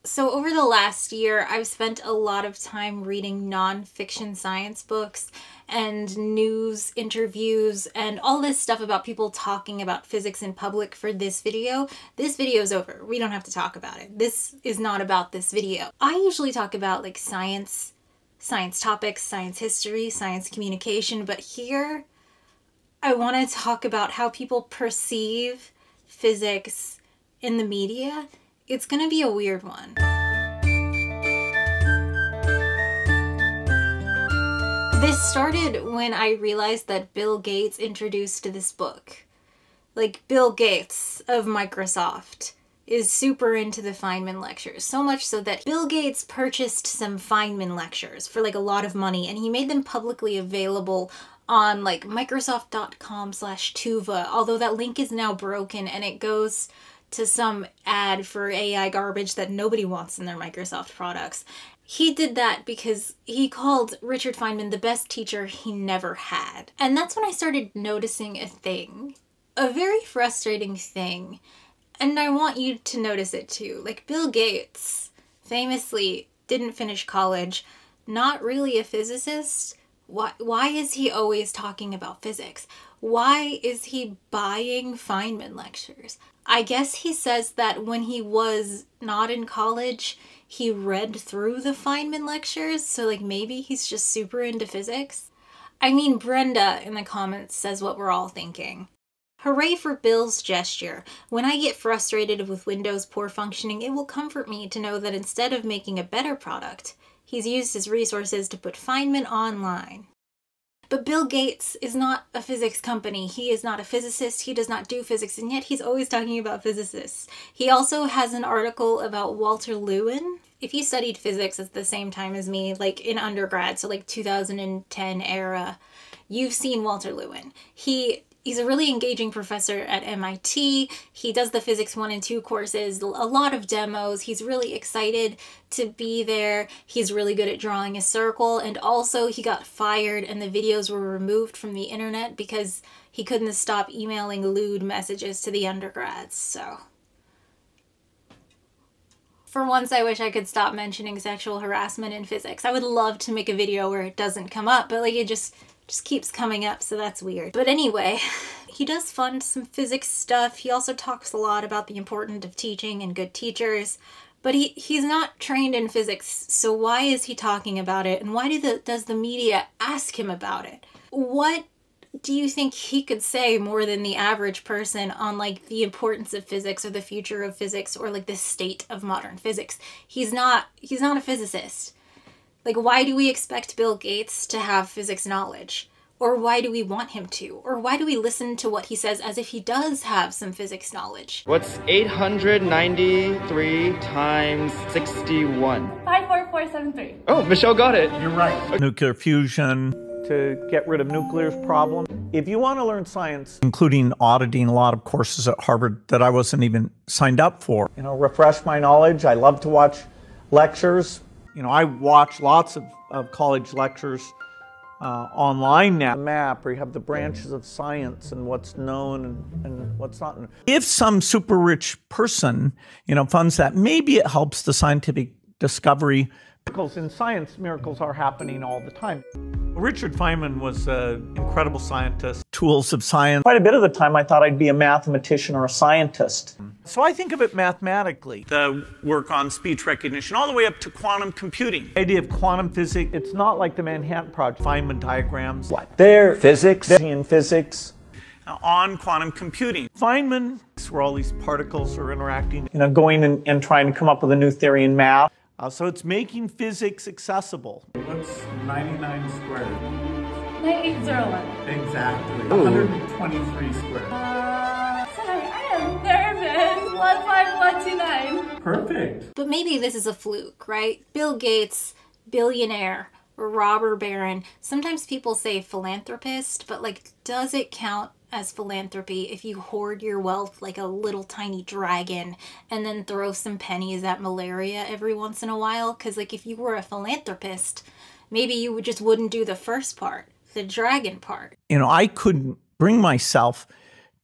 So over the last year, I've spent a lot of time reading non-fiction science books and news interviews and all this stuff about people talking about physics in public for this video. This video's over. We don't have to talk about it. This is not about this video. I usually talk about like science topics, science history, science communication, but here I want to talk about how people perceive physics in the media. It's gonna be a weird one. This started when I realized that Bill Gates introduced this book. Like, Bill Gates of Microsoft is super into the Feynman lectures, so much so that Bill Gates purchased some Feynman lectures for like a lot of money, and he made them publicly available on like microsoft.com/Tuva, although that link is now broken and it goes to some ad for AI garbage that nobody wants in their Microsoft products. He did that because he called Richard Feynman the best teacher he never had. And that's when I started noticing a thing. A very frustrating thing. And I want you to notice it too. Like, Bill Gates famously didn't finish college, not really a physicist. Why is he always talking about physics? Why is he buying Feynman lectures? I guess he says that when he was not in college, he read through the Feynman lectures, so like maybe he's just super into physics. I mean, Brenda in the comments says what we're all thinking. Hooray for Bill's gesture. When I get frustrated with Windows poor functioning, it will comfort me to know that instead of making a better product, he's used his resources to put Feynman online. But Bill Gates is not a physics company. He is not a physicist. He does not do physics, and yet he's always talking about physicists. He also has an article about Walter Lewin. If you studied physics at the same time as me, like in undergrad, so like 2010 era, you've seen Walter Lewin. He's a really engaging professor at MIT. He does the Physics 1 and 2 courses, a lot of demos. He's really excited to be there. He's really good at drawing a circle. And also he got fired and the videos were removed from the internet because he couldn't stop emailing lewd messages to the undergrads, so. For once, I wish I could stop mentioning sexual harassment in physics. I would love to make a video where it doesn't come up, but like it just keeps coming up, so that's weird. But anyway, he does fund some physics stuff. He also talks a lot about the importance of teaching and good teachers, but he's not trained in physics, so why is he talking about it? And why does the media ask him about it? What do you think he could say more than the average person on like the importance of physics or the future of physics or like the state of modern physics? He's not a physicist. Like, why do we expect Bill Gates to have physics knowledge? Or why do we want him to? Or why do we listen to what he says as if he does have some physics knowledge? What's 893 times 61? 54473. Oh, Michelle got it. You're right. Nuclear fusion to get rid of nuclear's problem. If you want to learn science, including auditing a lot of courses at Harvard that I wasn't even signed up for, refresh my knowledge. I love to watch lectures. I watch lots of college lectures online now. The map where you have the branches of science and what's known and what's not known. If some super rich person, funds that, maybe it helps the scientific discovery. Miracles in science, miracles are happening all the time. Richard Feynman was an incredible scientist. Tools of science. Quite a bit of the time I thought I'd be a mathematician or a scientist. So I think of it mathematically. The work on speech recognition, all the way up to quantum computing. The idea of quantum physics, it's not like the Manhattan Project. Feynman diagrams. What? They're physics. In physics. On quantum computing. Feynman, where all these particles are interacting. Going and trying to come up with a new theory in math. So it's making physics accessible. What's 99 squared? 9801. Exactly. Ooh. 123 squared. Sorry, I am nervous. 15129. Perfect. But maybe this is a fluke, right? Bill Gates, billionaire, robber baron. Sometimes people say philanthropist, but like, does it count as philanthropy if you hoard your wealth like a little tiny dragon and then throw some pennies at malaria every once in a while? Because like, if you were a philanthropist, maybe you just wouldn't do the first part, the dragon part. I couldn't bring myself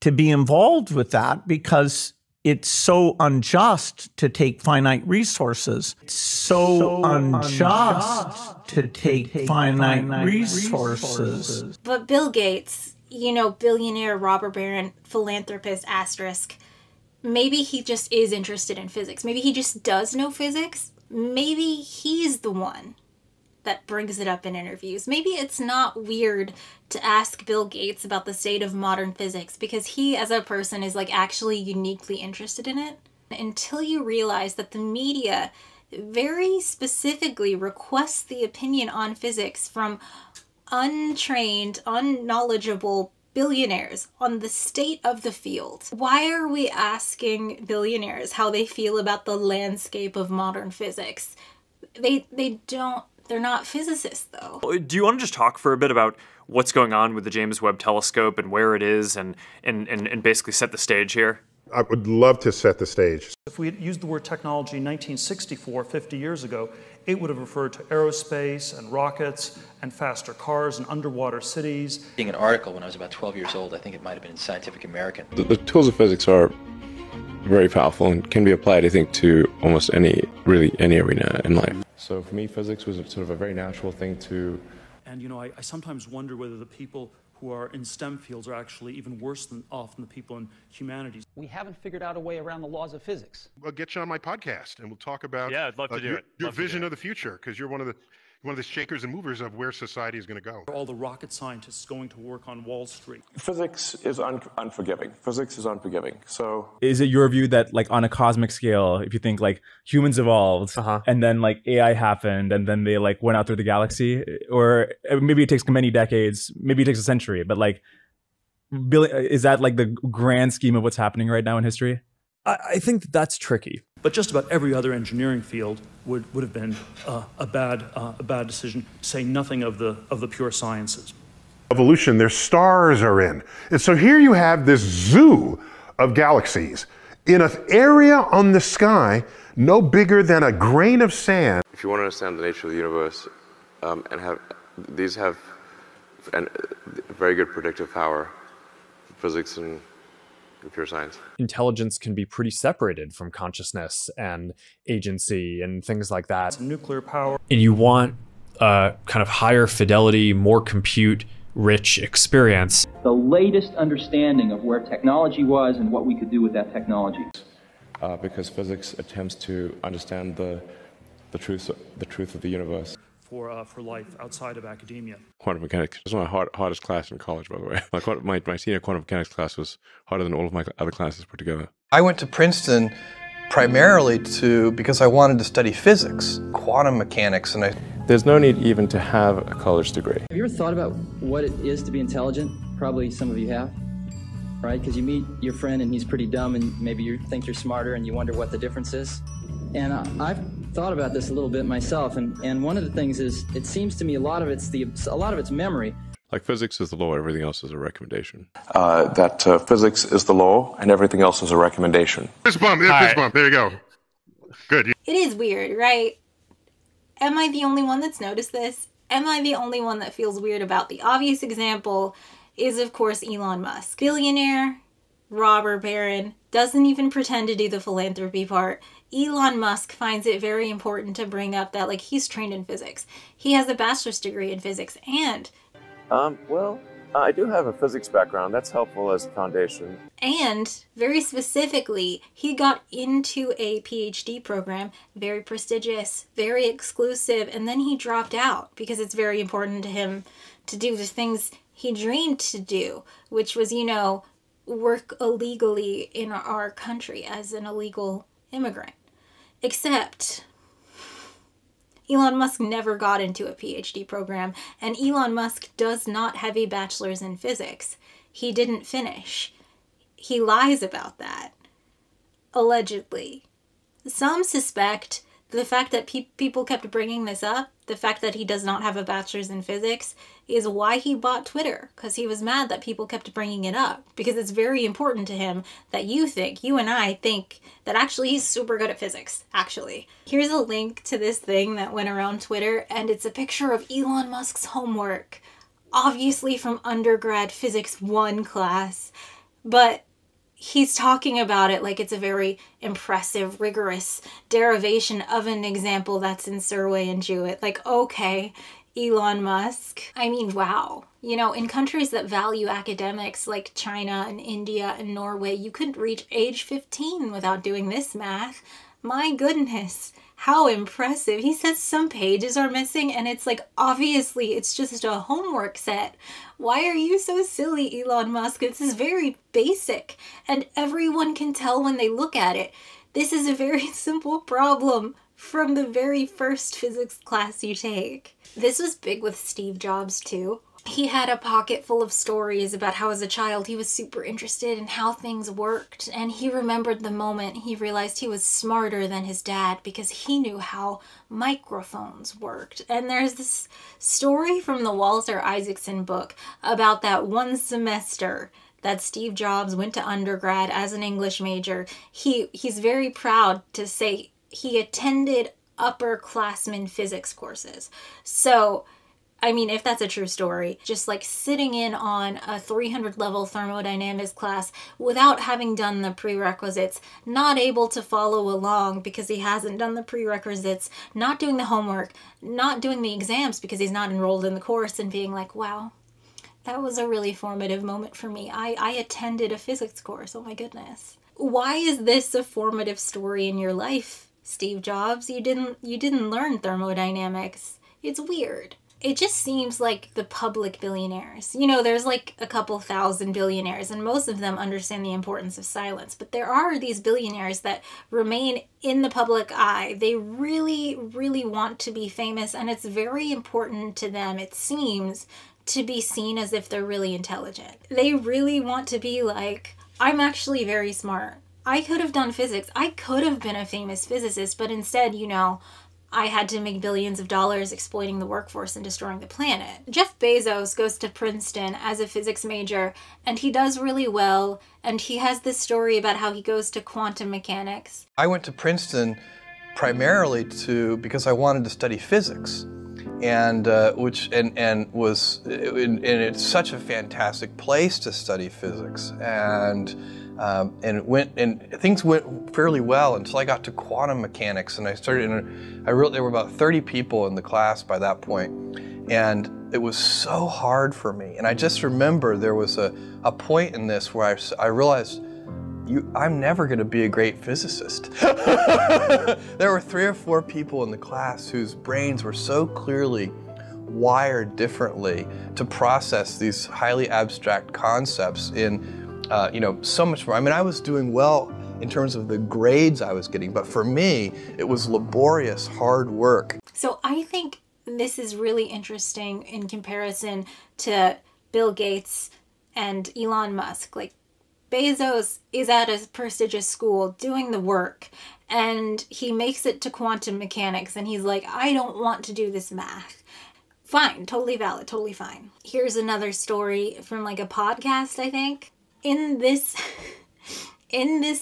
to be involved with that because It's so unjust to take finite resources. It's so unjust to take finite resources. But Bill Gates, you know, billionaire, robber baron, philanthropist, asterisk, maybe he just is interested in physics. Maybe he just does know physics. Maybe he's the one that brings it up in interviews. Maybe it's not weird to ask Bill Gates about the state of modern physics because he as a person is like actually uniquely interested in it. Until you realize that the media very specifically requests the opinion on physics from untrained, unknowledgeable billionaires on the state of the field. Why are we asking billionaires how they feel about the landscape of modern physics? They're not physicists, though. Do you want to just talk for a bit about what's going on with the James Webb Telescope and where it is and basically set the stage here? I would love to set the stage. If we had used the word technology in 1964, 50 years ago, it would have referred to aerospace and rockets and faster cars and underwater cities. Reading an article when I was about 12 years old, I think it might have been in Scientific American. The tools of physics are very powerful and can be applied, I think, to almost any arena in life. So for me, physics was sort of a very natural thing to... And, you know, I sometimes wonder whether the people who are in STEM fields are actually even worse than often the people in humanities. We haven't figured out a way around the laws of physics. I'll get you on my podcast and we'll talk about I'd love to do it. Your vision of the future, because you're one of the shakers and movers of where society is going to go. All the rocket scientists going to work on Wall Street. Physics is unforgiving. Physics is unforgiving. So is it your view that like on a cosmic scale, if you think like humans evolved and then like AI happened and then they like went out through the galaxy, or maybe it takes many decades, maybe it takes a century, but like is that like the grand scheme of what's happening right now in history? I think that's tricky. But just about every other engineering field would have been a bad decision, to say nothing of the pure sciences. Evolution, their stars are in. And so here you have this zoo of galaxies in an area on the sky no bigger than a grain of sand. if you want to understand the nature of the universe, these have very good predictive power, physics and pure science. Intelligence can be pretty separated from consciousness and agency and things like that. Nuclear power. And you want a kind of higher fidelity, more compute-rich experience. The latest understanding of where technology was and what we could do with that technology. Because physics attempts to understand the truth of the universe. For life outside of academia. Quantum mechanics was my hardest class in college, by the way. My senior quantum mechanics class was harder than all of my other classes put together. I went to Princeton primarily because I wanted to study physics, quantum mechanics, and There's no need even to have a college degree. Have you ever thought about what it is to be intelligent? Probably some of you have, right? Because you meet your friend and he's pretty dumb and maybe you think you're smarter and you wonder what the difference is. And I've thought about this a little bit myself, and one of the things is, it seems to me a lot of it's memory. Like physics is the law, everything else is a recommendation. Physics is the law and everything else is a recommendation. Fist bump, fist bump, there you go. Good. It is weird, right? Am I the only one that's noticed this? Am I the only one that feels weird about the obvious example is, of course, Elon Musk. Billionaire, robber baron, doesn't even pretend to do the philanthropy part. Elon Musk finds it very important to bring up that, like, he's trained in physics. He has a bachelor's degree in physics, and... I do have a physics background. That's helpful as a foundation. And, very specifically, he got into a PhD program, very prestigious, very exclusive, and then he dropped out because it's very important to him to do the things he dreamed to do, which was, you know, work illegally in our country as an illegal immigrant. Except Elon Musk never got into a PhD program, and Elon Musk does not have a bachelor's in physics. He didn't finish. He lies about that, allegedly. Some suspect the fact that people kept bringing this up, the fact that he does not have a bachelor's in physics, is why he bought Twitter, because he was mad that people kept bringing it up, because it's very important to him that you and I think that actually he's super good at physics, actually. Here's a link to this thing that went around Twitter, and it's a picture of Elon Musk's homework, obviously from undergrad Physics 1 class, but he's talking about it like it's a very impressive, rigorous derivation of an example that's in Survey and Jewett. Like, okay, Elon Musk. I mean, wow. You know, in countries that value academics like China and India and Norway, you couldn't reach age 15 without doing this math. My goodness, how impressive. He says some pages are missing and it's like, obviously it's just a homework set. Why are you so silly, Elon Musk? This is very basic and everyone can tell when they look at it. This is a very simple problem from the very first physics class you take. This was big with Steve Jobs too. He had a pocket full of stories about how as a child he was super interested in how things worked, and he remembered the moment he realized he was smarter than his dad because he knew how microphones worked. And there's this story from the Walter Isaacson book about that one semester that Steve Jobs went to undergrad as an English major. He's very proud to say he attended upperclassmen physics courses. So I mean, if that's a true story, just like sitting in on a 300 level thermodynamics class without having done the prerequisites, not able to follow along because he hasn't done the prerequisites, not doing the homework, not doing the exams because he's not enrolled in the course, and being like, wow, that was a really formative moment for me. I attended a physics course. Oh my goodness. Why is this a formative story in your life, Steve Jobs? You didn't learn thermodynamics. It's weird. It just seems like the public billionaires. You know, there's like a couple thousand billionaires and most of them understand the importance of silence. But there are these billionaires that remain in the public eye. They really, really want to be famous, and it's very important to them, it seems, to be seen as if they're really intelligent. They really want to be like, I'm actually very smart. I could have done physics. I could have been a famous physicist, but instead, you know, I had to make billions of dollars exploiting the workforce and destroying the planet. Jeff Bezos goes to Princeton as a physics major, and he does really well, and he has this story about how he goes to quantum mechanics. I went to Princeton primarily because I wanted to study physics, and it's such a fantastic place to study physics, and things went fairly well until I got to quantum mechanics, and there were about 30 people in the class by that point, and it was so hard for me. And I just remember there was a point in this where I realized, I'm never going to be a great physicist. There were 3 or 4 people in the class whose brains were so clearly wired differently to process these highly abstract concepts in so much more. I mean, I was doing well in terms of the grades I was getting, but for me, it was laborious, hard work. So I think this is really interesting in comparison to Bill Gates and Elon Musk. Like, Bezos is at a prestigious school doing the work, and he makes it to quantum mechanics, and he's like, I don't want to do this math. Fine, totally valid, totally fine. Here's another story from like a podcast, I think. In this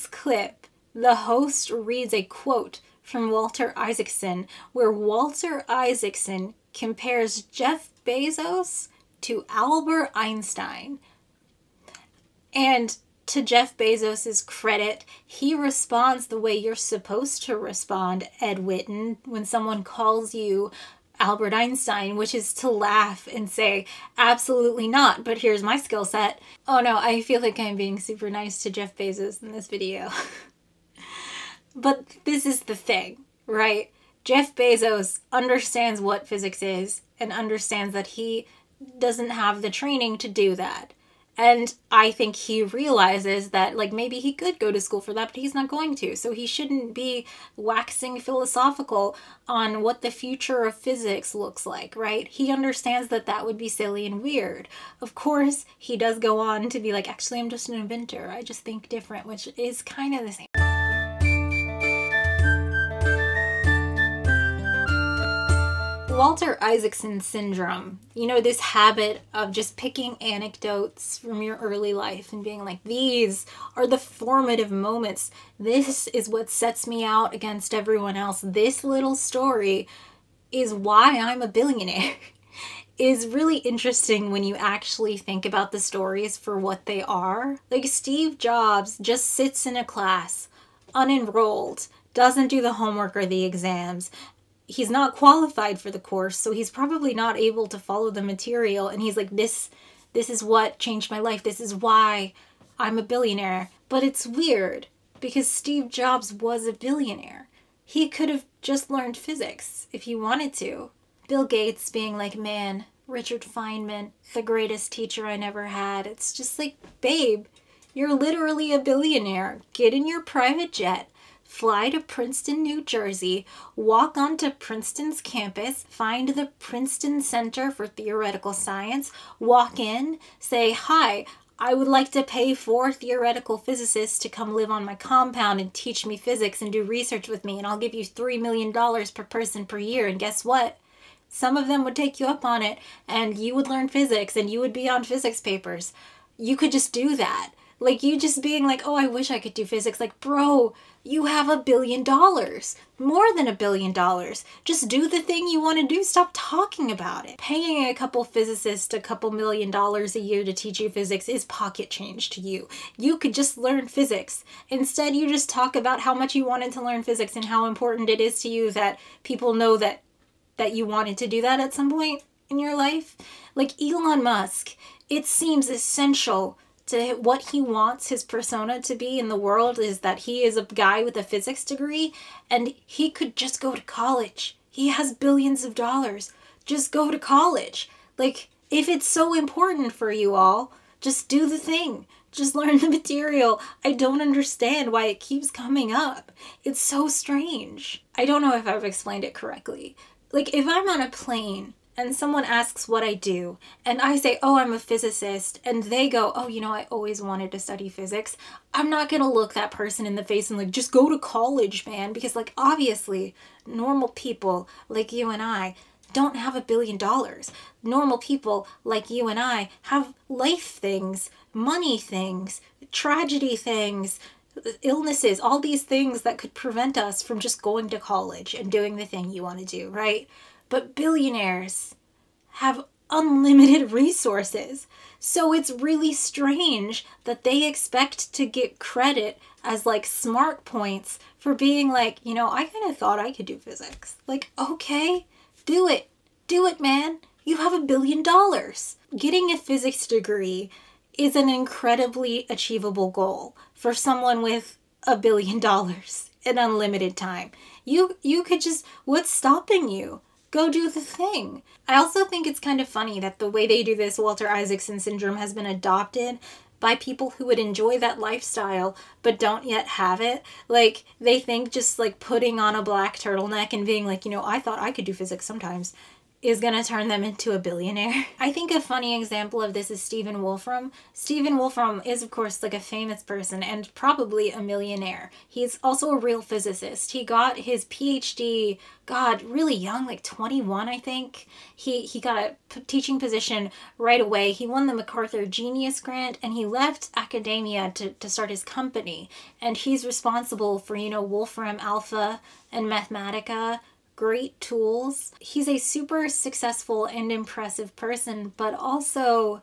clip, the host reads a quote from Walter Isaacson, where Walter Isaacson compares Jeff Bezos to Albert Einstein. And to Jeff Bezos' credit, he responds the way you're supposed to respond, Ed Witten, when someone calls you Albert Einstein, which is to laugh and say, absolutely not, but here's my skill set. Oh no, I feel like I'm being super nice to Jeff Bezos in this video. But this is the thing, right? Jeff Bezos understands what physics is and understands that he doesn't have the training to do that. And I think he realizes that, like, maybe he could go to school for that, but he's not going to. So he shouldn't be waxing philosophical on what the future of physics looks like, right? He understands that that would be silly and weird. Of course, he does go on to be like, actually, I'm just an inventor. I just think different, which is kind of the same. Walter Isaacson syndrome, you know, this habit of just picking anecdotes from your early life and being like, these are the formative moments. This is what sets me out against everyone else. This little story is why I'm a billionaire. is really interesting when you actually think about the stories for what they are. Like, Steve Jobs just sits in a class, unenrolled, doesn't do the homework or the exams. He's not qualified for the course, so he's probably not able to follow the material. And he's like, this is what changed my life. This is why I'm a billionaire. But it's weird because Steve Jobs was a billionaire. He could have just learned physics if he wanted to. Bill Gates being like, man, Richard Feynman, the greatest teacher I never had. It's just like, babe, you're literally a billionaire. Get in your private jet, fly to Princeton, New Jersey, walk onto Princeton's campus, find the Princeton Center for Theoretical Science, walk in, say, hi, I would like to pay 4 theoretical physicists to come live on my compound and teach me physics and do research with me, and I'll give you $3 million per person per year. And guess what? Some of them would take you up on it, and you would learn physics, and you would be on physics papers. You could just do that. Like, you just being like, oh, I wish I could do physics. Like, bro, you have $1 billion. More than $1 billion. Just do the thing you want to do. Stop talking about it. Paying a couple physicists a couple $1 million a year to teach you physics is pocket change to you. You could just learn physics. Instead, you just talk about how much you wanted to learn physics and how important it is to you that people know that you wanted to do that at some point in your life. Like Elon Musk, it seems essential to what he wants his persona to be in the world is that he is a guy with a physics degree and he could just go to college. He has billions of dollars. Just go to college. Like, if it's so important for you all, just do the thing. Just learn the material. I don't understand why it keeps coming up. It's so strange. I don't know if I've explained it correctly. Like, if I'm on a plane and someone asks what I do, and I say, oh, I'm a physicist, and they go, oh, you know, I always wanted to study physics, I'm not gonna look that person in the face and like, just go to college, man, because like, obviously, normal people like you and I don't have $1 billion. Normal people like you and I have life things, money things, tragedy things, illnesses, all these things that could prevent us from just going to college and doing the thing you want to do, right? But billionaires have unlimited resources. So it's really strange that they expect to get credit as like smart points for being like, you know, I kind of thought I could do physics. Like, okay, do it. Do it, man. You have $1 billion. Getting a physics degree is an incredibly achievable goal for someone with $1 billion in unlimited time. You could just, what's stopping you? Go do the thing. I also think it's kind of funny that the way they do this Walter Isaacson syndrome has been adopted by people who would enjoy that lifestyle but don't yet have it. Like, they think just like putting on a black turtleneck and being like, you know, I thought I could do physics sometimes, is gonna turn them into a billionaire. I think a funny example of this is Stephen Wolfram. Stephen Wolfram is, of course, like a famous person and probably a millionaire. He's also a real physicist. He got his PhD, God, really young, like 21, I think. He got a teaching position right away. He won the MacArthur Genius Grant and he left academia to start his company. And he's responsible for, you know, Wolfram Alpha and Mathematica, great tools. He's a super successful and impressive person, but also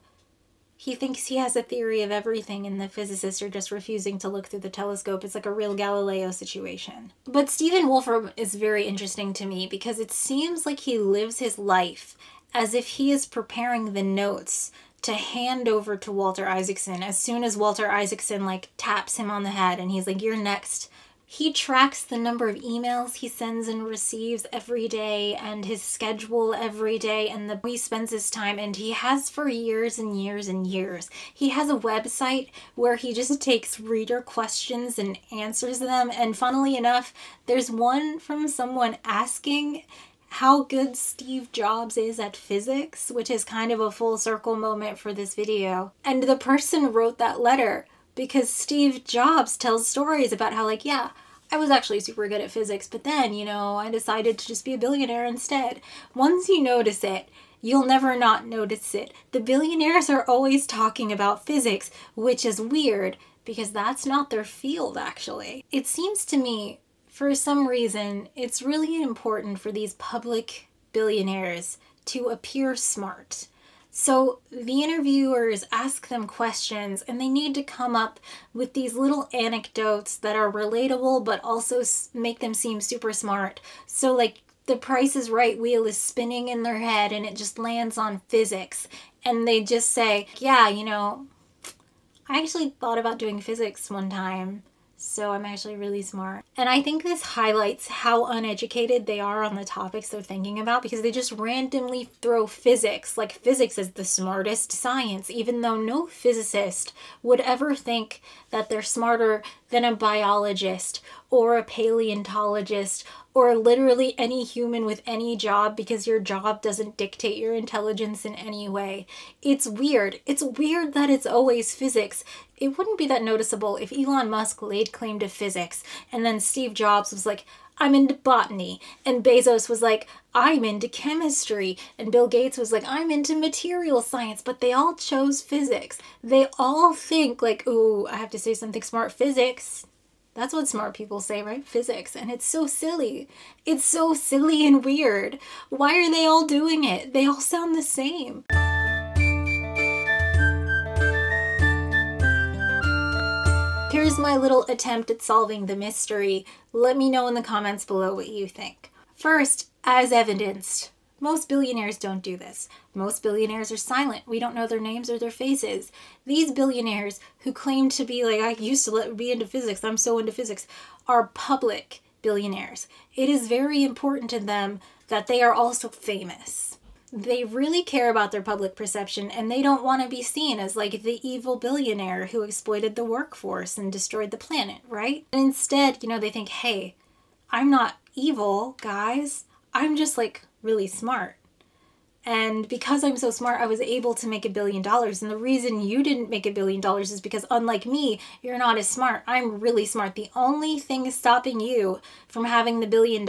he thinks he has a theory of everything and the physicists are just refusing to look through the telescope. It's like a real Galileo situation. But Stephen Wolfram is very interesting to me because it seems like he lives his life as if he is preparing the notes to hand over to Walter Isaacson as soon as Walter Isaacson like taps him on the head and he's like, you're next. He tracks the number of emails he sends and receives every day and his schedule every day and the way he spends his time, and he has for years and years and years. He has a website where he just takes reader questions and answers them, and funnily enough, there's one from someone asking how good Steve Jobs is at physics, which is kind of a full circle moment for this video. And the person wrote that letter because Steve Jobs tells stories about how, like, yeah, I was actually super good at physics, but then, you know, I decided to just be a billionaire instead. Once you notice it, you'll never not notice it. The billionaires are always talking about physics, which is weird because that's not their field, actually. It seems to me, for some reason, it's really important for these public billionaires to appear smart. So the interviewers ask them questions and they need to come up with these little anecdotes that are relatable but also make them seem super smart. So like the Price is Right wheel is spinning in their head and it just lands on physics. And they just say, yeah, you know, I actually thought about doing physics one time. So I'm actually really smart. And I think this highlights how uneducated they are on the topics they're thinking about, because they just randomly throw physics, like physics is the smartest science, even though no physicist would ever think that they're smarter than a biologist or a paleontologist or literally any human with any job, because your job doesn't dictate your intelligence in any way. It's weird. It's weird that it's always physics. It wouldn't be that noticeable if Elon Musk laid claim to physics and then Steve Jobs was like, I'm into botany, and Bezos was like, I'm into chemistry, and Bill Gates was like, I'm into material science, but they all chose physics. They all think like, ooh, I have to say something smart, physics. That's what smart people say, right? Physics. And it's so silly. It's so silly and weird. Why are they all doing it? They all sound the same. Here's my little attempt at solving the mystery. Let me know in the comments below what you think. First, as evidenced, most billionaires don't do this. Most billionaires are silent. We don't know their names or their faces. These billionaires who claim to be like, I used to be into physics, I'm so into physics, are public billionaires. It is very important to them that they are also famous. They really care about their public perception, and they don't want to be seen as like the evil billionaire who exploited the workforce and destroyed the planet, right? And instead, you know, they think, hey, I'm not evil, guys. I'm just like really smart. And because I'm so smart, I was able to make $1 billion. And the reason you didn't make $1 billion is because, unlike me, you're not as smart. I'm really smart. The only thing stopping you from having the $1 billion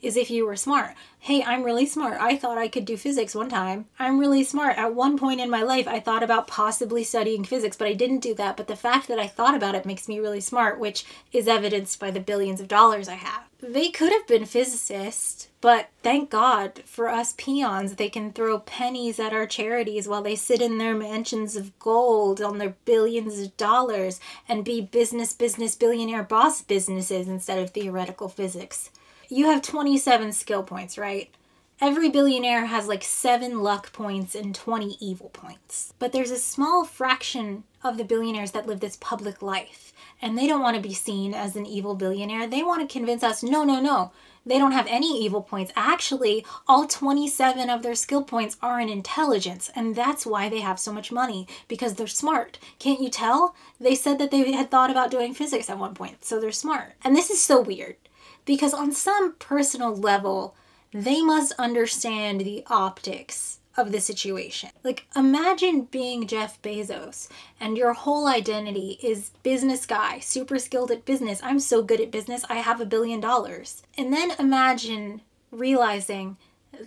is if you were smart. Hey, I'm really smart. I thought I could do physics one time. I'm really smart. At one point in my life, I thought about possibly studying physics, but I didn't do that. But the fact that I thought about it makes me really smart, which is evidenced by the billions of dollars I have. They could have been physicists, but thank God for us peons, they can throw pennies at our charities while they sit in their mansions of gold on their billions of dollars and be business billionaire boss businesses instead of theoretical physics. You have 27 skill points, right? Every billionaire has like 7 luck points and 20 evil points. But there's a small fraction of the billionaires that live this public life. And they don't want to be seen as an evil billionaire. They want to convince us, no, they don't have any evil points. Actually, all 27 of their skill points are in intelligence. And that's why they have so much money, because they're smart. Can't you tell? They said that they had thought about doing physics at one point, so they're smart. And this is so weird, because on some personal level, they must understand the optics of the situation. Like, imagine being Jeff Bezos and your whole identity is business guy, super skilled at business. I'm so good at business, I have $1 billion. And then imagine realizing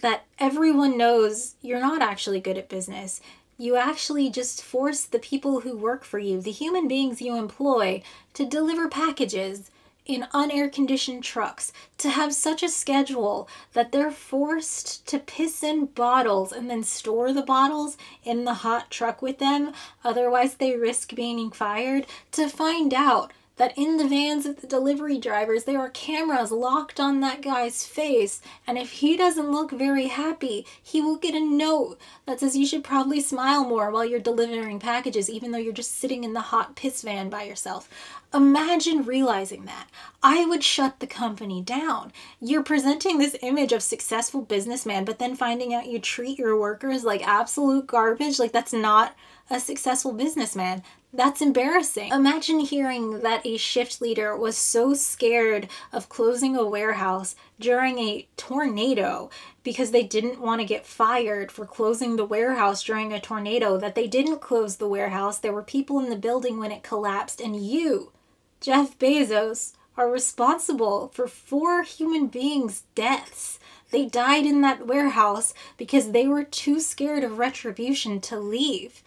that everyone knows you're not actually good at business. You actually just force the people who work for you, the human beings you employ, to deliver packages in unair-conditioned trucks, to have such a schedule that they're forced to piss in bottles and then store the bottles in the hot truck with them, otherwise they risk being fired, to find out that in the vans of the delivery drivers there are cameras locked on that guy's face, and if he doesn't look very happy, he will get a note that says you should probably smile more while you're delivering packages, even though you're just sitting in the hot piss van by yourself. Imagine realizing that. I would shut the company down. You're presenting this image of successful businessman, but then finding out you treat your workers like absolute garbage. Like, that's not a successful businessman. That's embarrassing. Imagine hearing that a shift leader was so scared of closing a warehouse during a tornado because they didn't want to get fired for closing the warehouse during a tornado that they didn't close the warehouse. There were people in the building when it collapsed, and you, Jeff Bezos, are responsible for 4 human beings' deaths. They died in that warehouse because they were too scared of retribution to leave.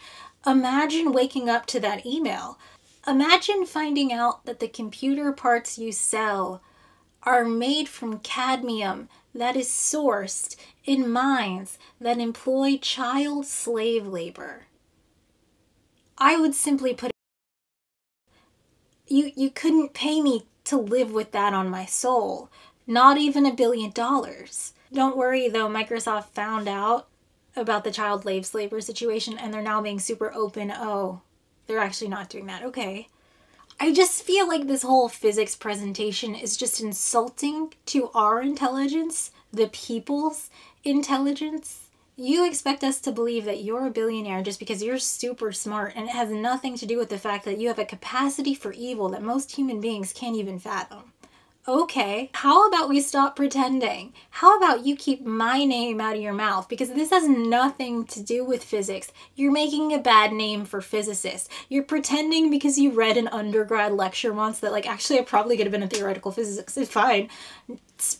Imagine waking up to that email. Imagine finding out that the computer parts you sell are made from cadmium that is sourced in mines that employ child slave labor. I would simply put it, you couldn't pay me to live with that on my soul. Not even $1 billion. Don't worry though, Microsoft found out about the child slave labor situation and they're now being super open. Oh, they're actually not doing that. Okay. I just feel like this whole physics presentation is just insulting to our intelligence, the people's intelligence. You expect us to believe that you're a billionaire just because you're super smart, and it has nothing to do with the fact that you have a capacity for evil that most human beings can't even fathom. Okay, how about we stop pretending? How about you keep my name out of your mouth? Because this has nothing to do with physics. You're making a bad name for physicists. You're pretending because you read an undergrad lecture once that, like, actually I probably could have been a theoretical physicist. It's fine.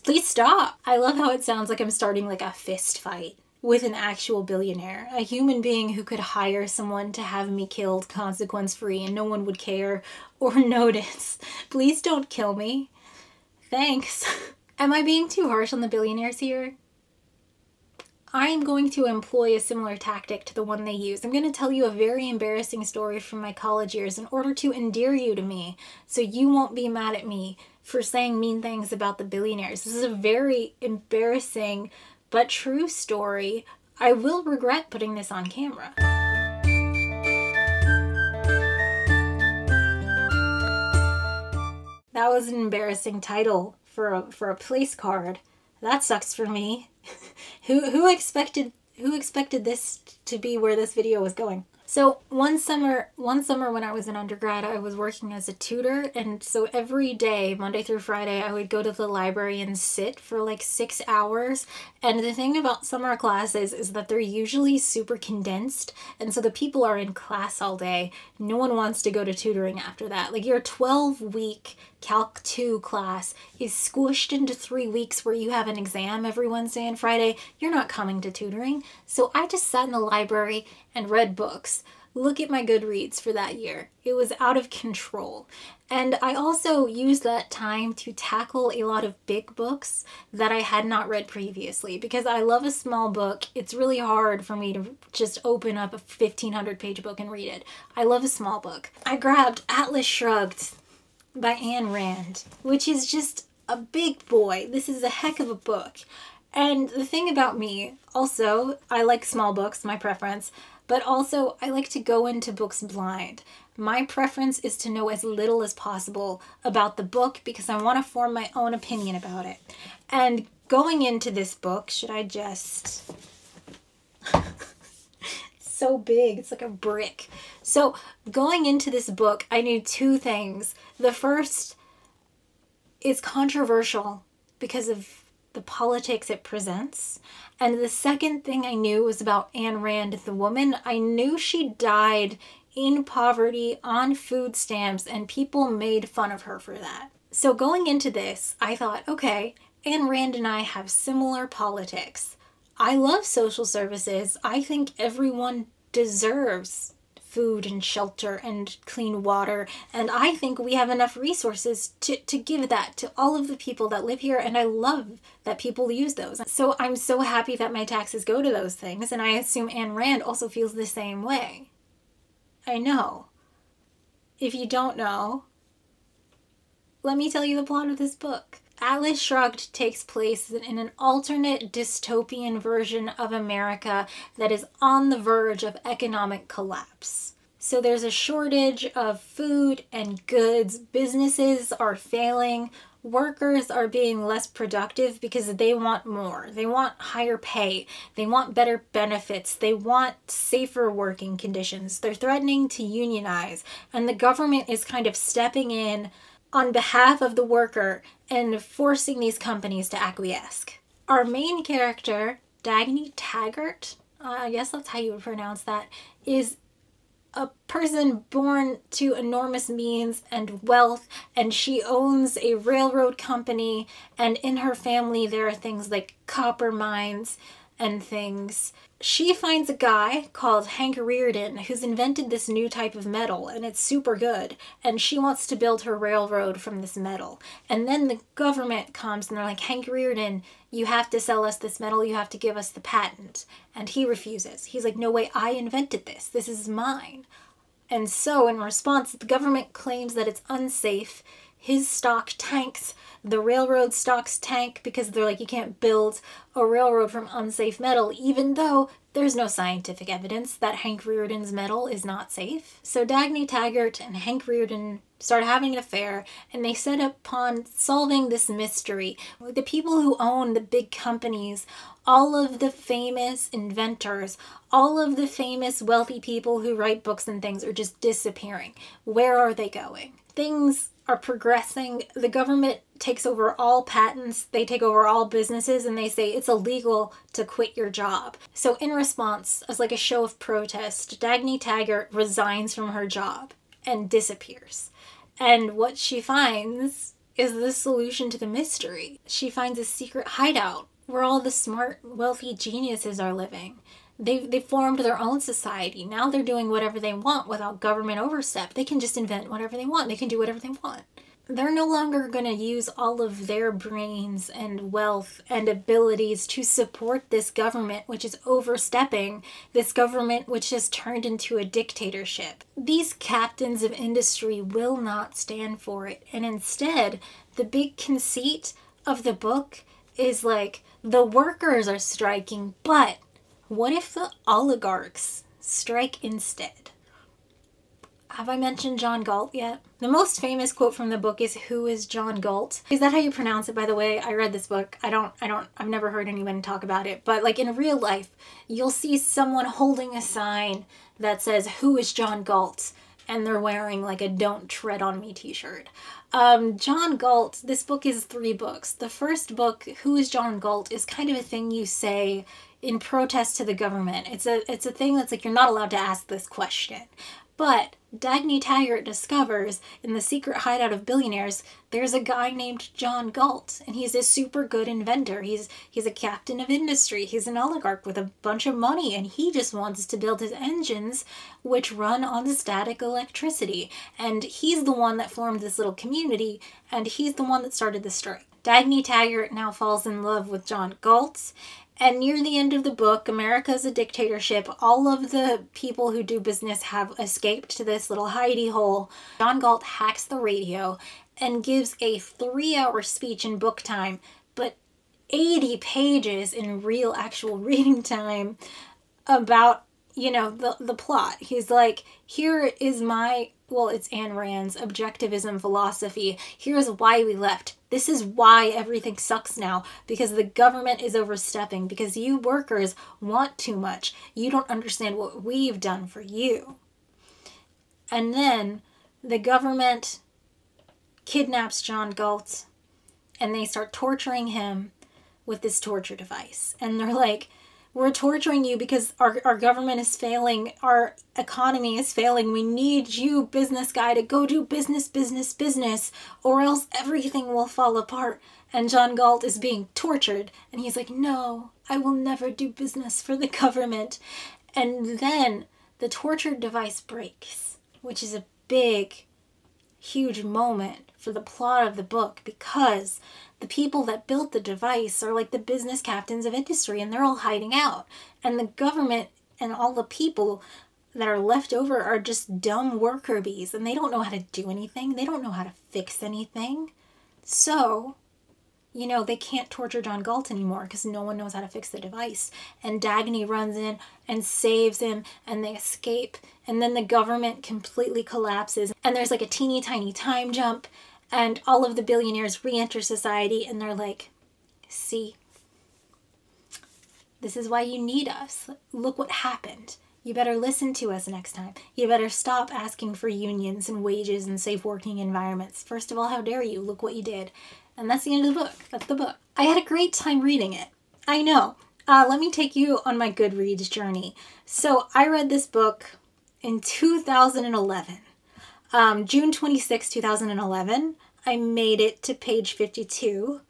Please stop. I love how it sounds like I'm starting like a fist fight with an actual billionaire, a human being who could hire someone to have me killed consequence-free and no one would care or notice. Please don't kill me. Thanks. Am I being too harsh on the billionaires here? I am going to employ a similar tactic to the one they use. I'm going to tell you a very embarrassing story from my college years in order to endear you to me, so you won't be mad at me for saying mean things about the billionaires. This is a very embarrassing but true story. I will regret putting this on camera. That was an embarrassing title for a place card. That sucks for me. Who expected this to be where this video was going? So one summer when I was an undergrad, I was working as a tutor, and so every day, Monday through Friday, I would go to the library and sit for like 6 hours. And the thing about summer classes is that they're usually super condensed, and so the people are in class all day. No one wants to go to tutoring after that. Like, your 12-week Calc 2 class is squished into 3 weeks where you have an exam every Wednesday and Friday. You're not coming to tutoring. So I just sat in the library and read books. Look at my Goodreads for that year. It was out of control. And I also used that time to tackle a lot of big books that I had not read previously, because I love a small book. It's really hard for me to just open up a 1,500-page book and read it. I love a small book. I grabbed Atlas Shrugged by Ayn Rand, which is just a big boy. This is a heck of a book. And the thing about me, also, I like small books, my preference, but also I like to go into books blind. My preference is to know as little as possible about the book because I want to form my own opinion about it. And going into this book, should I just... so big, it's like a brick. So going into this book, I knew two things. The first is controversial because of the politics it presents. And the second thing I knew was about Ayn Rand, the woman. I knew she died in poverty on food stamps and people made fun of her for that. So going into this, I thought, okay, Ayn Rand and I have similar politics. I love social services. I think everyone deserves food and shelter and clean water, and I think we have enough resources to give that to all of the people that live here, and I love that people use those. So I'm so happy that my taxes go to those things, and I assume Ayn Rand also feels the same way. I know. If you don't know, let me tell you the plot of this book. Atlas Shrugged takes place in an alternate dystopian version of America that is on the verge of economic collapse. So there's a shortage of food and goods, businesses are failing, workers are being less productive because they want more. They want higher pay, they want better benefits, they want safer working conditions. They're threatening to unionize, and the government is kind of stepping in on behalf of the worker and forcing these companies to acquiesce. Our main character, Dagny Taggart, I guess that's how you would pronounce that, is a person born to enormous means and wealth, and she owns a railroad company, and in her family there are things like copper mines and things. She finds a guy called Hank Rearden who's invented this new type of metal, and it's super good, and she wants to build her railroad from this metal. And then the government comes and they're like, Hank Rearden, you have to sell us this metal, you have to give us the patent. And he refuses. He's like, no way, I invented this. This is mine. And so in response, the government claims that it's unsafe. His stock tanks. The railroad stocks tank because they're like, you can't build a railroad from unsafe metal, even though there's no scientific evidence that Hank Rearden's metal is not safe. So Dagny Taggart and Hank Rearden start having an affair, and they set upon solving this mystery. The people who own the big companies, all of the famous inventors, all of the famous wealthy people who write books and things are just disappearing. Where are they going? Things are progressing. The government takes over all patents, they take over all businesses, and they say it's illegal to quit your job. So in response, as like a show of protest, Dagny Taggart resigns from her job and disappears. And what she finds is the solution to the mystery. She finds a secret hideout where all the smart, wealthy geniuses are living. They formed their own society. Now they're doing whatever they want without government overstep. They can just invent whatever they want. They can do whatever they want. They're no longer going to use all of their brains and wealth and abilities to support this government, which is overstepping, this government which has turned into a dictatorship. These captains of industry will not stand for it. And instead, the big conceit of the book is like, the workers are striking, but what if the oligarchs strike instead? Have I mentioned John Galt yet? The most famous quote from the book is, "Who is John Galt?" Is that how you pronounce it, by the way? I read this book. I've never heard anyone talk about it. But like in real life, you'll see someone holding a sign that says, "Who is John Galt?" And they're wearing like a "Don't Tread on Me" t-shirt. John Galt, this book is 3 books. The first book, "Who is John Galt?" is kind of a thing you say in protest to the government. It's a thing that's like, you're not allowed to ask this question. But Dagny Taggart discovers in the secret hideout of Billionaires, there's a guy named John Galt, and he's a super good inventor. He's a captain of industry. He's an oligarch with a bunch of money, and he just wants to build his engines, which run on static electricity. And he's the one that formed this little community, and he's the one that started the strike. Dagny Taggart now falls in love with John Galt. And near the end of the book, America's a dictatorship. All of the people who do business have escaped to this little hidey hole. John Galt hacks the radio and gives a 3-hour speech in book time, but 80 pages in real actual reading time about, you know, the plot. He's like, here is my, well, it's Ayn Rand's objectivism philosophy. Here's why we left. This is why everything sucks now, because the government is overstepping, because you workers want too much. You don't understand what we've done for you. And then the government kidnaps John Galt, and they start torturing him with this torture device. And they're like, we're torturing you because our government is failing, our economy is failing. We need you, business guy, to go do business, business, business, or else everything will fall apart. And John Galt is being tortured, and he's like, no, I will never do business for the government. And then the torture device breaks, which is a big, huge moment for the plot of the book, because the people that built the device are like the business captains of industry, and they're all hiding out. And the government and all the people that are left over are just dumb worker bees, and they don't know how to do anything. They don't know how to fix anything. So, you know, they can't torture John Galt anymore because no one knows how to fix the device. And Dagny runs in and saves him, and they escape. And then the government completely collapses, and there's like a teeny tiny time jump. And all of the billionaires re-enter society, and they're like, see, this is why you need us. Look what happened. You better listen to us next time. You better stop asking for unions and wages and safe working environments. First of all, how dare you? Look what you did. And that's the end of the book. That's the book. I had a great time reading it. I know. Let me take you on my Goodreads journey. So I read this book in 2011. June 26, 2011, I made it to page 52.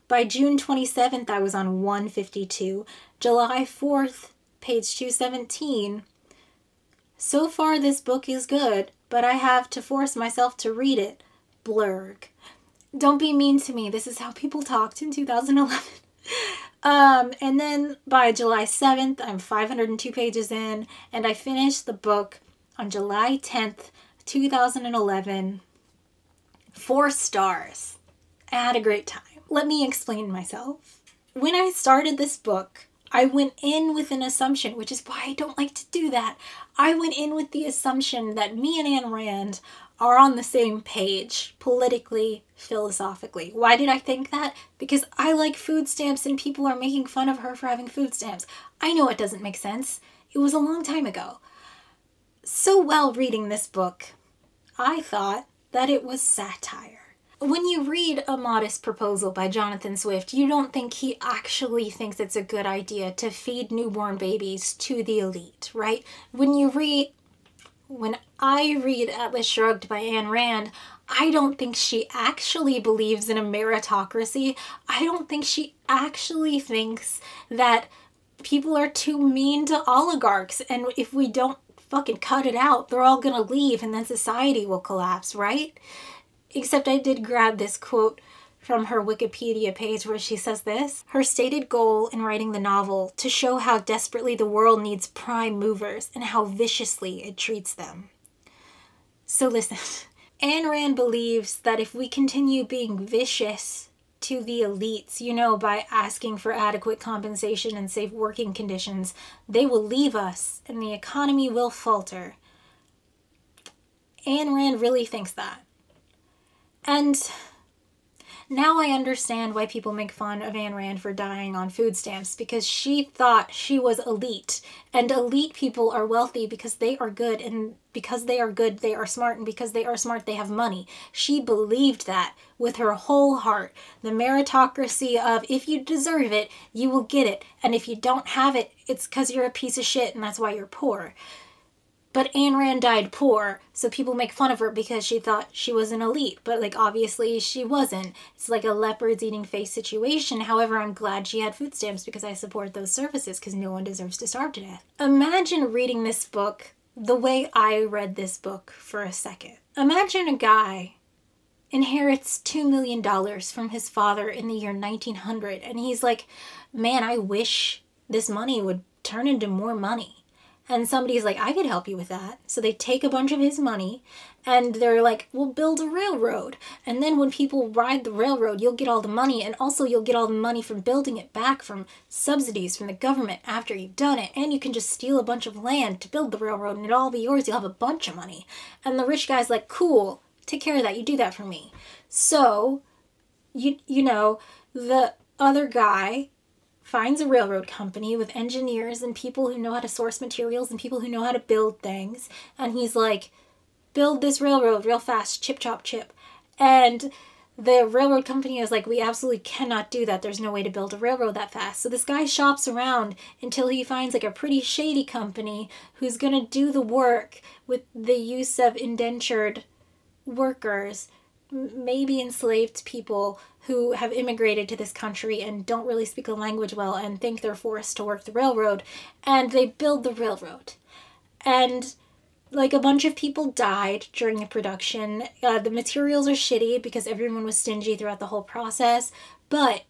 By June 27th, I was on 152. July 4th, page 217. So far, this book is good, but I have to force myself to read it. Blurg. Don't be mean to me. This is how people talked in 2011. And then by July 7th, I'm 502 pages in, and I finished the book on July 10th, 2011. 4 stars. I had a great time. Let me explain myself. When I started this book, I went in with an assumption, which is why I don't like to do that. I went in with the assumption that me and Ayn Rand are on the same page, politically, philosophically. Why did I think that? Because I like food stamps and people are making fun of her for having food stamps. I know it doesn't make sense. It was a long time ago. So while reading this book, I thought that it was satire. When you read A Modest Proposal by Jonathan Swift, you don't think he actually thinks it's a good idea to feed newborn babies to the elite, right? When I read Atlas Shrugged by Ayn Rand, I don't think she actually believes in a meritocracy. I don't think she actually thinks that people are too mean to oligarchs, and if we don't fucking cut it out, they're all gonna leave and then society will collapse, right? Except I did grab this quote from her Wikipedia page where she says this: her stated goal in writing the novel to show how desperately the world needs prime movers and how viciously it treats them. So listen, Ayn Rand believes that if we continue being vicious to the elites, you know, by asking for adequate compensation and safe working conditions, they will leave us and the economy will falter. Ayn Rand really thinks that. And now I understand why people make fun of Ayn Rand for dying on food stamps, because she thought she was elite. And elite people are wealthy because they are good, and because they are good, they are smart, and because they are smart, they have money. She believed that with her whole heart. The meritocracy of if you deserve it, you will get it. And if you don't have it, it's because you're a piece of shit and that's why you're poor. But Ayn Rand died poor, so people make fun of her because she thought she was an elite. But, like, obviously she wasn't. It's like a leopard's eating face situation. However, I'm glad she had food stamps because I support those services because no one deserves to starve to death. Imagine reading this book the way I read this book for a second. Imagine a guy inherits $2 million from his father in the year 1900, and he's like, man, I wish this money would turn into more money. And somebody's like, I could help you with that. So they take a bunch of his money and they're like, we'll build a railroad. And then when people ride the railroad, you'll get all the money. And also you'll get all the money from building it back from subsidies from the government after you've done it. And you can just steal a bunch of land to build the railroad and it'll all be yours. You'll have a bunch of money. And the rich guy's like, cool, take care of that. You do that for me. So, you know, the other guy finds a railroad company with engineers and people who know how to source materials and people who know how to build things. And he's like, build this railroad real fast, chip, chop, chip. And the railroad company is like, we absolutely cannot do that. There's no way to build a railroad that fast. So this guy shops around until he finds like a pretty shady company who's going to do the work with the use of indentured workers, maybe enslaved people who have immigrated to this country and don't really speak the language well and think they're forced to work the railroad. And they build the railroad. And like a bunch of people died during the production. The materials are shitty because everyone was stingy throughout the whole process. But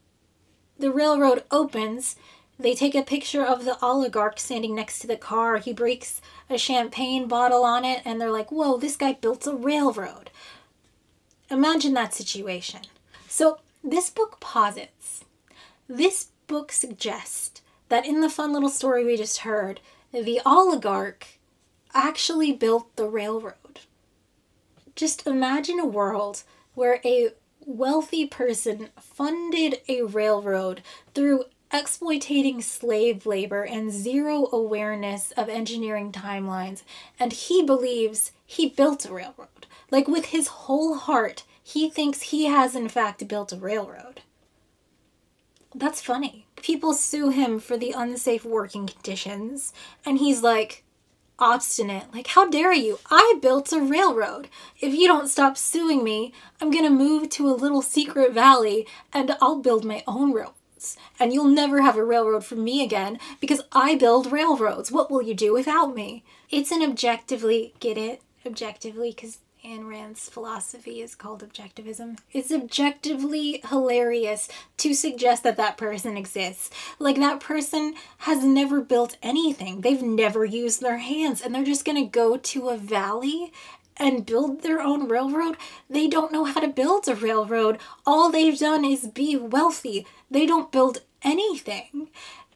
the railroad opens. They take a picture of the oligarch standing next to the car. He breaks a champagne bottle on it and they're like, whoa, this guy built a railroad. Imagine that situation. So this book posits, this book suggests that in the fun little story we just heard, the oligarch actually built the railroad. Just imagine a world where a wealthy person funded a railroad through exploiting slave labor and zero awareness of engineering timelines, and he believes he built a railroad. Like with his whole heart, he thinks he has in fact built a railroad. That's funny. People sue him for the unsafe working conditions, and he's like, obstinate. Like, how dare you? I built a railroad. If you don't stop suing me, I'm gonna move to a little secret valley and I'll build my own railroads. And you'll never have a railroad from me again because I build railroads. What will you do without me? It's an objectively, get it? Objectively, because Ayn Rand's philosophy is called objectivism. It's objectively hilarious to suggest that that person exists. Like, that person has never built anything. They've never used their hands, and they're just gonna go to a valley and build their own railroad. They don't know how to build a railroad. All they've done is be wealthy. They don't build anything.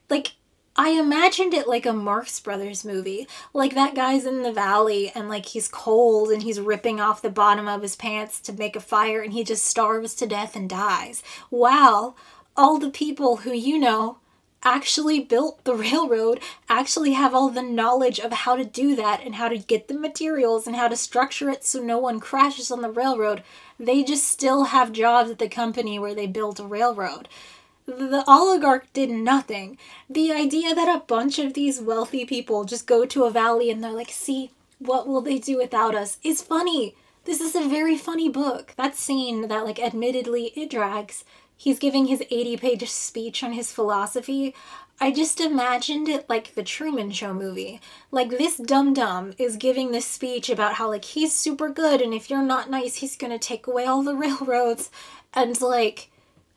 Like, I imagined it like a Marx Brothers movie. Like, that guy's in the valley and like he's cold and he's ripping off the bottom of his pants to make a fire and he just starves to death and dies. Wow, all the people who, you know, actually built the railroad actually have all the knowledge of how to do that and how to get the materials and how to structure it so no one crashes on the railroad. They just still have jobs at the company where they built a railroad. The oligarch did nothing. The idea that a bunch of these wealthy people just go to a valley and they're like, see, what will they do without us, is funny. This is a very funny book. That scene that, like, admittedly it drags, he's giving his 80-page speech on his philosophy. I just imagined it like the Truman Show movie. Like, this dum-dum is giving this speech about how, like, he's super good and if you're not nice, he's gonna take away all the railroads. And, like,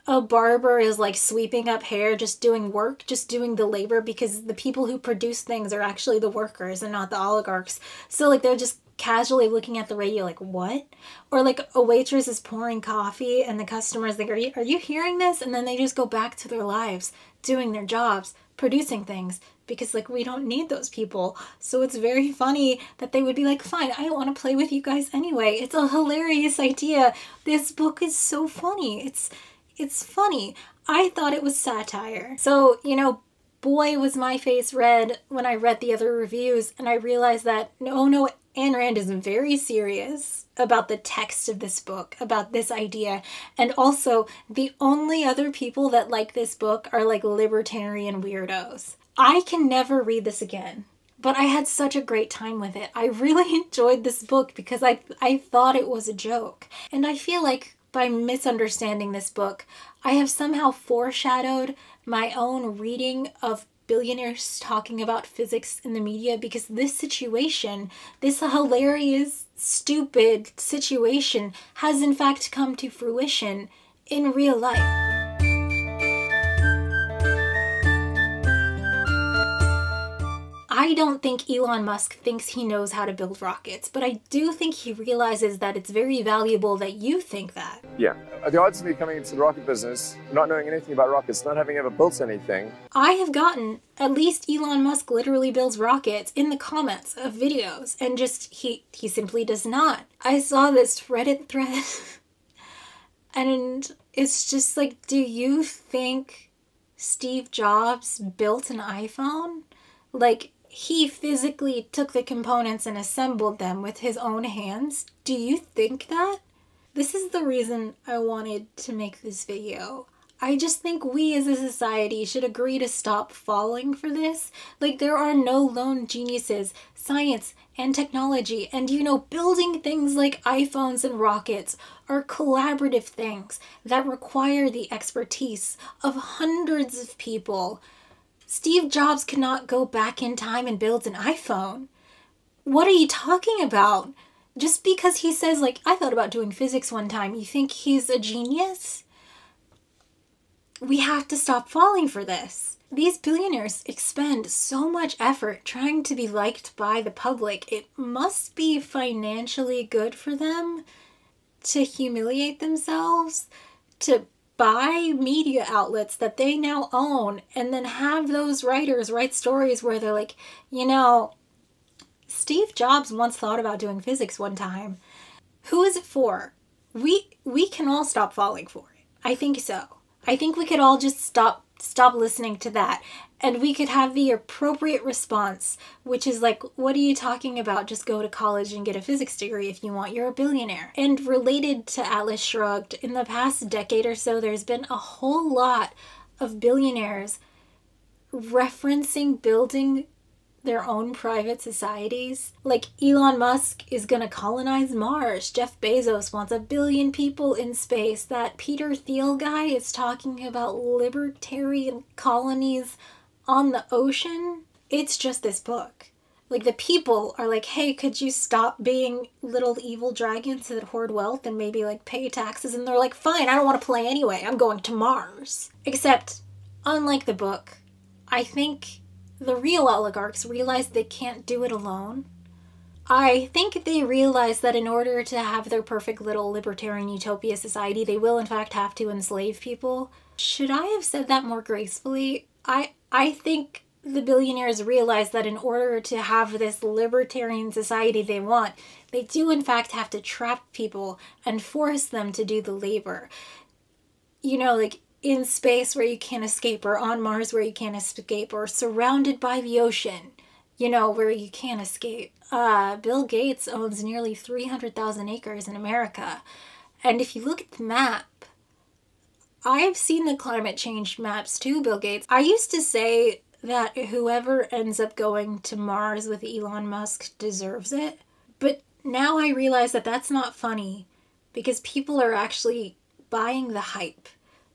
a barber is like sweeping up hair, just doing work, just doing the labor, because the people who produce things are actually the workers and not the oligarchs. So like they're just casually looking at the radio like, what? Or like a waitress is pouring coffee and the customer's like, are you hearing this? And then they just go back to their lives, doing their jobs, producing things, because like we don't need those people. So it's very funny that they would be like, fine, I don't want to play with you guys anyway. It's a hilarious idea. This book is so funny. It's funny. I thought it was satire. So, you know, boy, was my face red when I read the other reviews and I realized that, no, Ayn Rand is very serious about the text of this book, about this idea. And also, the only other people that like this book are like libertarian weirdos. I can never read this again, but I had such a great time with it. I really enjoyed this book because I thought it was a joke. And I feel like by misunderstanding this book, I have somehow foreshadowed my own reading of billionaires talking about physics in the media, because this situation, this hilarious, stupid situation, has in fact come to fruition in real life. I don't think Elon Musk thinks he knows how to build rockets, but I do think he realizes that it's very valuable that you think that. Yeah. The odds of me coming into the rocket business, not knowing anything about rockets, not having ever built anything. I have gotten, at least Elon Musk literally builds rockets in the comments of videos, and just, he simply does not. I saw this Reddit thread, and it's just like, do you think Steve Jobs built an iPhone? Like, he physically took the components and assembled them with his own hands? Do you think that? This is the reason I wanted to make this video. I just think we as a society should agree to stop falling for this. Like, there are no lone geniuses. Science and technology and, you know, building things like iPhones and rockets are collaborative things that require the expertise of hundreds of people. Steve Jobs cannot go back in time and build an iPhone. What are you talking about? Just because he says, like, I thought about doing physics one time, you think he's a genius? We have to stop falling for this. These billionaires expend so much effort trying to be liked by the public. It must be financially good for them to humiliate themselves, to buy media outlets that they now own, and then have those writers write stories where they're like, you know, Steve Jobs once thought about doing physics one time. Who is it for? We can all stop falling for it. I think so. I think we could all just stop listening to that, and we could have the appropriate response, which is like, what are you talking about? Just go to college and get a physics degree if you want. You're a billionaire. And related to Atlas Shrugged, in the past decade or so, there's been a whole lot of billionaires referencing building their own private societies. Like, Elon Musk is gonna colonize Mars. Jeff Bezos wants 1 billion people in space. That Peter Thiel guy is talking about libertarian colonies on the ocean. It's just this book. Like, the people are like, hey, could you stop being little evil dragons that hoard wealth and maybe, like, pay taxes? And they're like, fine, I don't want to play anyway. I'm going to Mars. Except, unlike the book, I think the real oligarchs realize they can't do it alone. I think they realize that in order to have their perfect little libertarian utopia society, they will in fact have to enslave people. Should I have said that more gracefully? I think the billionaires realize that in order to have this libertarian society they want, they do in fact have to trap people and force them to do the labor. You know, like in space where you can't escape, or on Mars where you can't escape, or surrounded by the ocean, you know, where you can't escape. Bill Gates owns nearly 300,000 acres in America. And if you look at the map, I've seen the climate change maps too, Bill Gates. I used to say that whoever ends up going to Mars with Elon Musk deserves it. But now I realize that that's not funny, because people are actually buying the hype.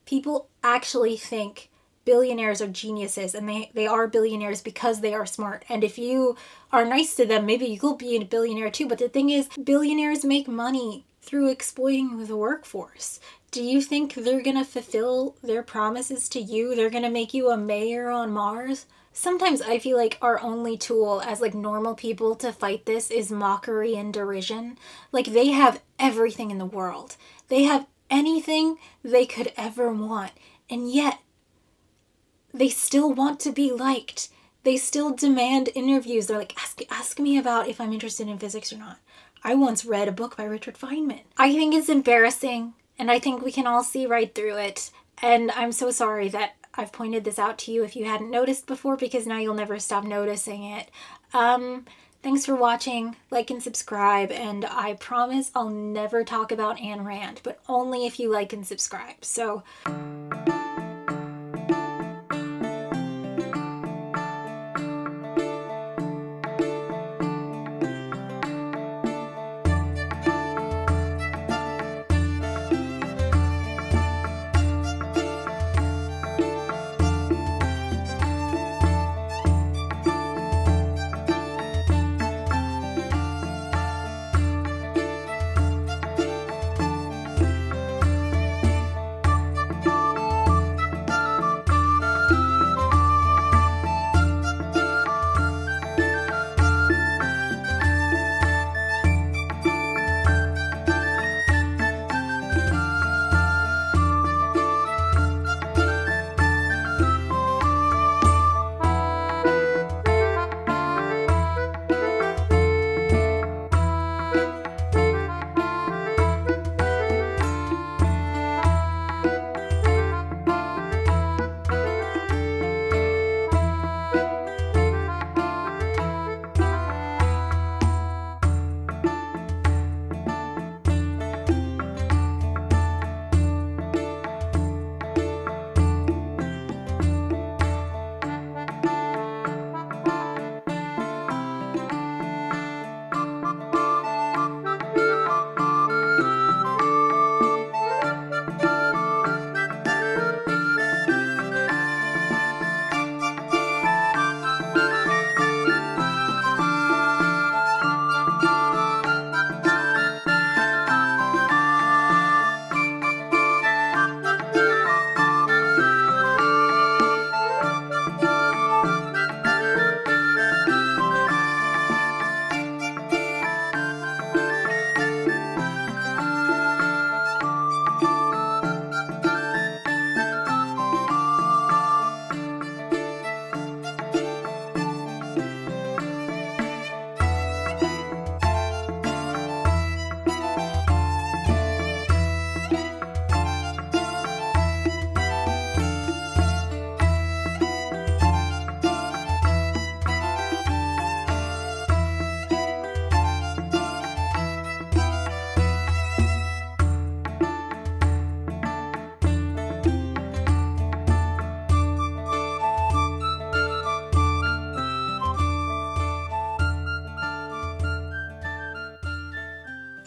People actually think billionaires are geniuses, and they are billionaires because they are smart. And if you are nice to them, maybe you'll be a billionaire too. But the thing is, billionaires make money through exploiting the workforce. Do you think they're gonna fulfill their promises to you? They're gonna make you a mayor on Mars? Sometimes I feel like our only tool as like normal people to fight this is mockery and derision. Like, they have everything in the world. They have anything they could ever want. And yet, they still want to be liked. They still demand interviews. They're like, ask me about if I'm interested in physics or not. I once read a book by Richard Feynman. I think it's embarrassing, and I think we can all see right through it. And I'm so sorry that I've pointed this out to you if you hadn't noticed before, because now you'll never stop noticing it. Thanks for watching. Like and subscribe, and I promise I'll never talk about Ayn Rand, but only if you like and subscribe. So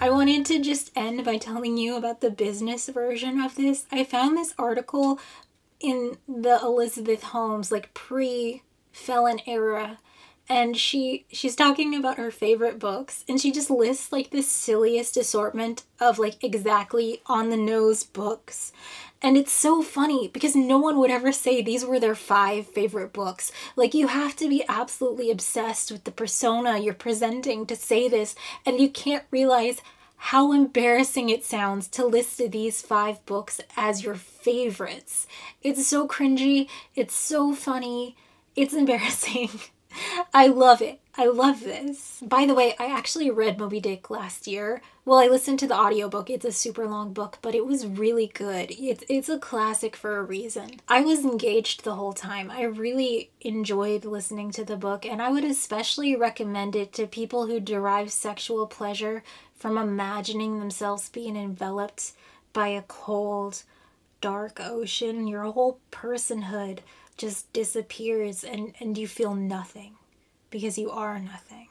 I wanted to just end by telling you about the business version of this. I found this article in the Elizabeth Holmes, like pre-felon era, and she's talking about her favorite books, and she just lists like the silliest assortment of like exactly on the nose books. And it's so funny because no one would ever say these were their 5 favorite books. Like, you have to be absolutely obsessed with the persona you're presenting to say this, and you can't realize how embarrassing it sounds to list these 5 books as your favorites. It's so cringy, it's so funny, it's embarrassing. I love it. I love this. By the way, I actually read Moby Dick last year. Well, I listened to the audiobook. It's a super long book, but it was really good. It's a classic for a reason. I was engaged the whole time. I really enjoyed listening to the book, and I would especially recommend it to people who derive sexual pleasure from imagining themselves being enveloped by a cold, dark ocean. Your whole personhood just disappears and you feel nothing because you are nothing.